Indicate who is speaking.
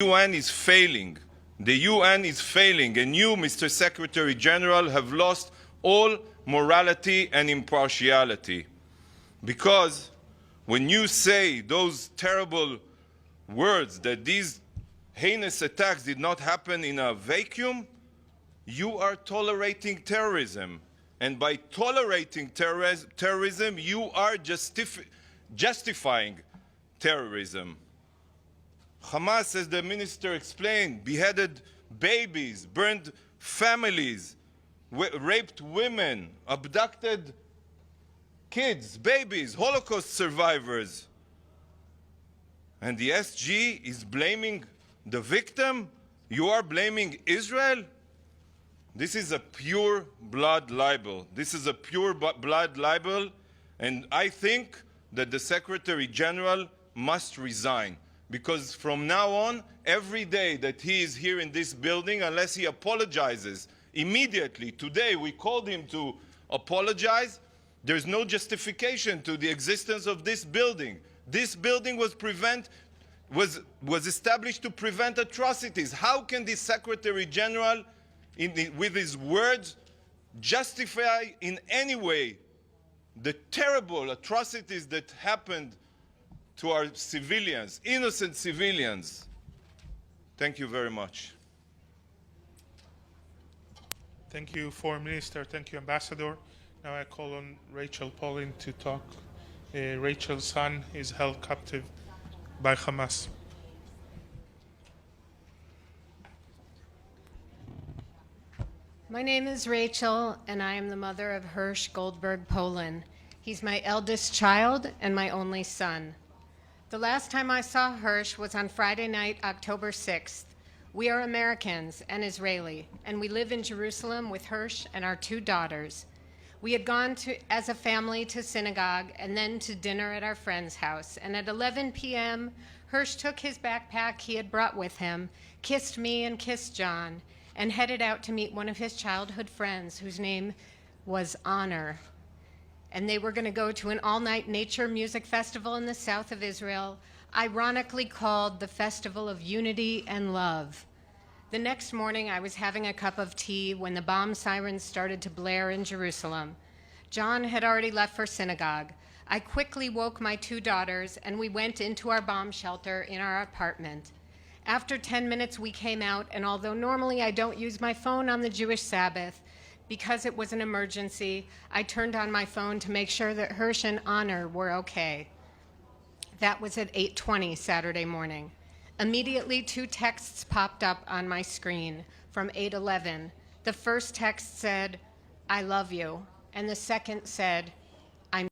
Speaker 1: UN is failing. The UN is failing, and you, Mr. Secretary General, have lost all morality and impartiality. Because when you say those terrible words that these heinous attacks did not happen in a vacuum, you are tolerating terrorism. And by tolerating terrorism, you are justifying terrorism. Hamas, as the minister explained, beheaded babies, burned families, raped women, abducted kids, babies, Holocaust survivors. And the SG is blaming the victim? You are blaming Israel? This is a pure blood libel. This is a pure blood libel, and I think that the Secretary General must resign. Because from now on, every day that he is here in this building, unless he apologizes immediately, today we called him to apologize, there's no justification to the existence of this building. This building was established to prevent atrocities. How can the Secretary General, with his words, justify in any way the terrible atrocities that happened to our civilians, innocent civilians? Thank you very much.
Speaker 2: Thank you, Foreign Minister. Thank you, Ambassador. Now I call on Rachel Pollin to talk. Rachel's son is held captive by Hamas.
Speaker 3: My name is Rachel, and I am the mother of Hirsch Goldberg Pollin. He's my eldest child and my only son. The last time I saw Hirsch was on Friday night, October 6th. We are Americans and Israeli, and we live in Jerusalem with Hirsch and our 2 daughters. We had gone as a family to synagogue and then to dinner at our friend's house. And at 11 p.m., Hirsch took his backpack he had brought with him, kissed me and kissed John, and headed out to meet one of his childhood friends whose name was Honor. And they were going to go to an all-night nature music festival in the south of Israel, ironically called the Festival of Unity and Love. The next morning, I was having a cup of tea when the bomb sirens started to blare in Jerusalem. John had already left for synagogue. I quickly woke my 2 daughters, and we went into our bomb shelter in our apartment. After 10 minutes, we came out, and although normally I don't use my phone on the Jewish Sabbath, because it was an emergency, I turned on my phone to make sure that Hirsch and Honor were okay. That was at 8:20 Saturday morning. Immediately, 2 texts popped up on my screen from 8:11. The first text said, "I love you," and the second said,